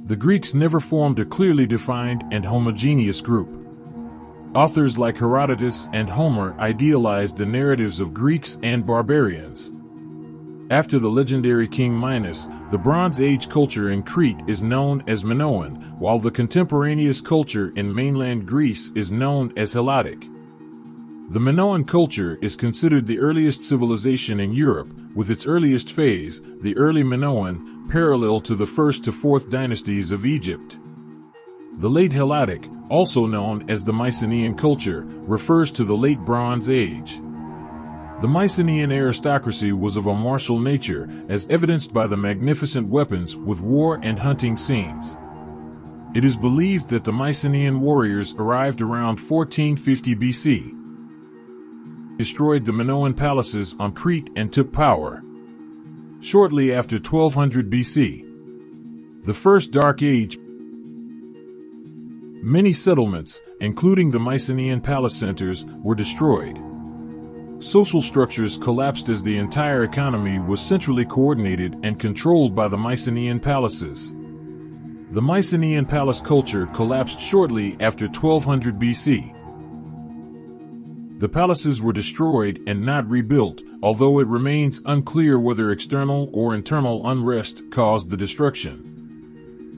The Greeks never formed a clearly defined and homogeneous group. Authors like Herodotus and Homer idealized the narratives of Greeks and barbarians. After the legendary King Minos, the Bronze Age culture in Crete is known as Minoan, while the contemporaneous culture in mainland Greece is known as Helladic. The Minoan culture is considered the earliest civilization in Europe, with its earliest phase, the early Minoan, parallel to the 1st to 4th dynasties of Egypt. The late Helladic, also known as the Mycenaean culture, refers to the late Bronze Age. The Mycenaean aristocracy was of a martial nature, as evidenced by the magnificent weapons with war and hunting scenes. It is believed that the Mycenaean warriors arrived around 1450 BC, destroyed the Minoan palaces on Crete and took power. Shortly after 1200 BC, the First Dark Age, many settlements, including the Mycenaean palace centers, were destroyed. Social structures collapsed as the entire economy was centrally coordinated and controlled by the Mycenaean palaces. The Mycenaean palace culture collapsed shortly after 1200 BC. The palaces were destroyed and not rebuilt, although it remains unclear whether external or internal unrest caused the destruction.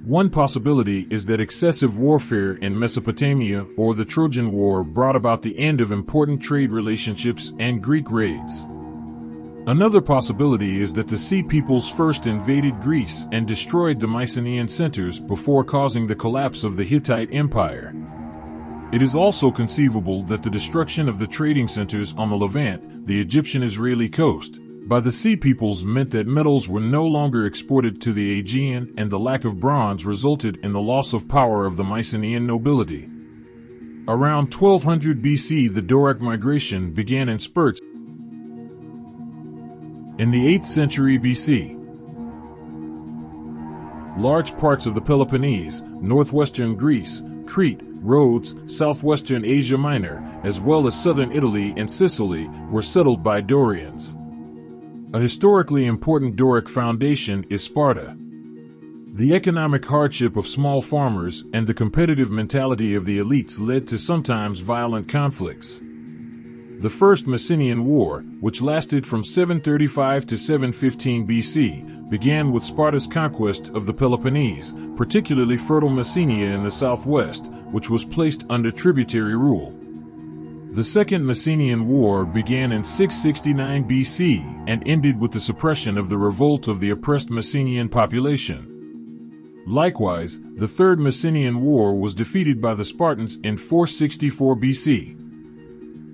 One possibility is that excessive warfare in Mesopotamia or the Trojan War brought about the end of important trade relationships and Greek raids. Another possibility is that the Sea Peoples first invaded Greece and destroyed the Mycenaean centers before causing the collapse of the Hittite Empire. It is also conceivable that the destruction of the trading centers on the Levant, the Egyptian-Israeli coast, by the Sea Peoples meant that metals were no longer exported to the Aegean, and the lack of bronze resulted in the loss of power of the Mycenaean nobility. Around 1200 BC, the Doric migration began in spurts. In the 8th century BC, large parts of the Peloponnese, northwestern Greece, Crete, Rhodes, southwestern Asia Minor, as well as southern Italy and Sicily, were settled by Dorians. A historically important Doric foundation is Sparta. The economic hardship of small farmers and the competitive mentality of the elites led to sometimes violent conflicts. The First Messenian War, which lasted from 735 to 715 BC, began with Sparta's conquest of the Peloponnese, particularly fertile Messenia in the southwest, which was placed under tributary rule. The Second Messenian War began in 669 BC and ended with the suppression of the revolt of the oppressed Messenian population. Likewise, the Third Messenian War was defeated by the Spartans in 464 BC.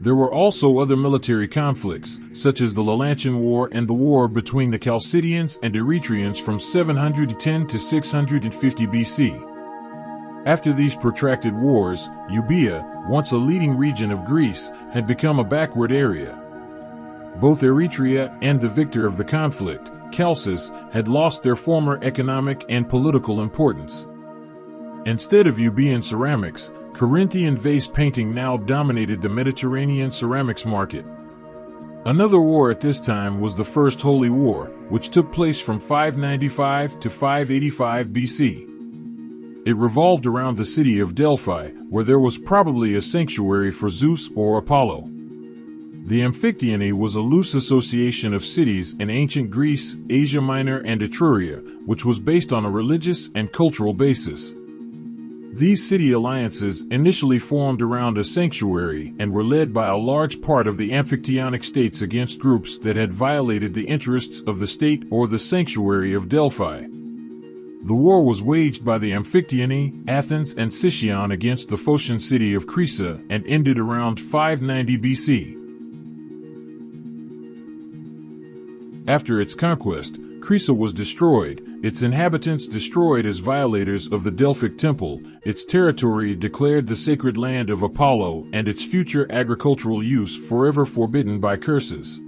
There were also other military conflicts, such as the Lelantian War and the war between the Chalcidians and Eretrians from 710 to 650 BC. After these protracted wars, Euboea, once a leading region of Greece, had become a backward area. Both Eretria and the victor of the conflict, Chalcis, had lost their former economic and political importance. Instead of Euboean ceramics, Corinthian vase painting now dominated the Mediterranean ceramics market. Another war at this time was the First Holy War, which took place from 595 to 585 BC. It revolved around the city of Delphi, where there was probably a sanctuary for Zeus or Apollo. The Amphictyony was a loose association of cities in ancient Greece, Asia Minor, and Etruria, which was based on a religious and cultural basis. These city alliances initially formed around a sanctuary and were led by a large part of the Amphictyonic states against groups that had violated the interests of the state or the sanctuary of Delphi. The war was waged by the Amphictyony, Athens, and Sicyon against the Phocian city of Crisa and ended around 590 BC. After its conquest, Crisa was destroyed, its inhabitants destroyed as violators of the Delphic temple, its territory declared the sacred land of Apollo, and its future agricultural use forever forbidden by curses.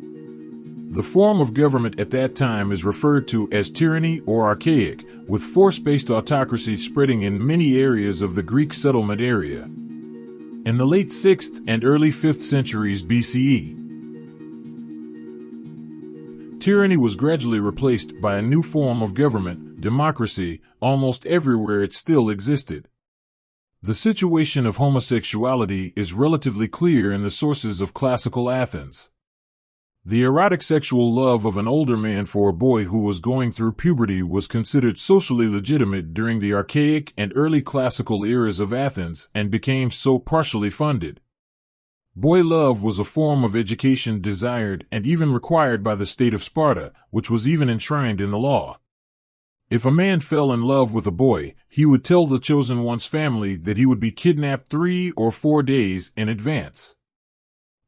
The form of government at that time is referred to as tyranny or archaic, with force-based autocracy spreading in many areas of the Greek settlement area. In the late 6th and early 5th centuries BCE, tyranny was gradually replaced by a new form of government, democracy, almost everywhere it still existed. The situation of homosexuality is relatively clear in the sources of classical Athens. The erotic sexual love of an older man for a boy who was going through puberty was considered socially legitimate during the archaic and early classical eras of Athens and became so partially funded. Boy love was a form of education desired and even required by the state of Sparta, which was even enshrined in the law. If a man fell in love with a boy, he would tell the chosen one's family that he would be kidnapped 3 or 4 days in advance.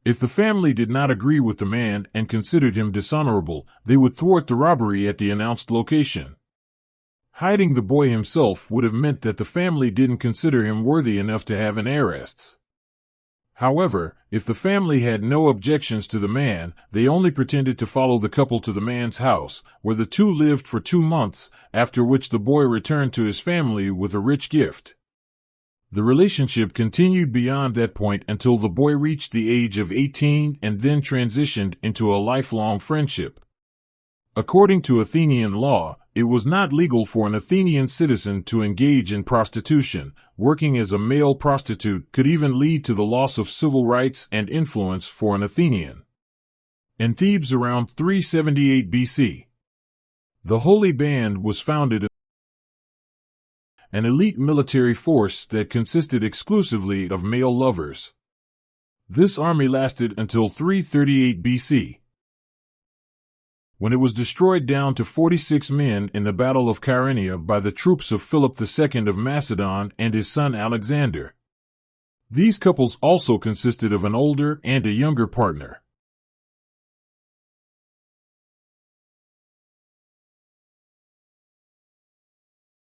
If the family did not agree with the man and considered him dishonorable, they would thwart the robbery at the announced location. Hiding the boy himself would have meant that the family didn't consider him worthy enough to have an heiress. However, if the family had no objections to the man, they only pretended to follow the couple to the man's house, where the two lived for 2 months, after which the boy returned to his family with a rich gift. The relationship continued beyond that point until the boy reached the age of 18 and then transitioned into a lifelong friendship. According to Athenian law, it was not legal for an Athenian citizen to engage in prostitution. Working as a male prostitute could even lead to the loss of civil rights and influence for an Athenian. In Thebes around 378 BC, the Holy Band was founded, an elite military force that consisted exclusively of male lovers. This army lasted until 338 BC, when it was destroyed down to 46 men in the Battle of Chaeronea by the troops of Philip II of Macedon and his son Alexander. These couples also consisted of an older and a younger partner.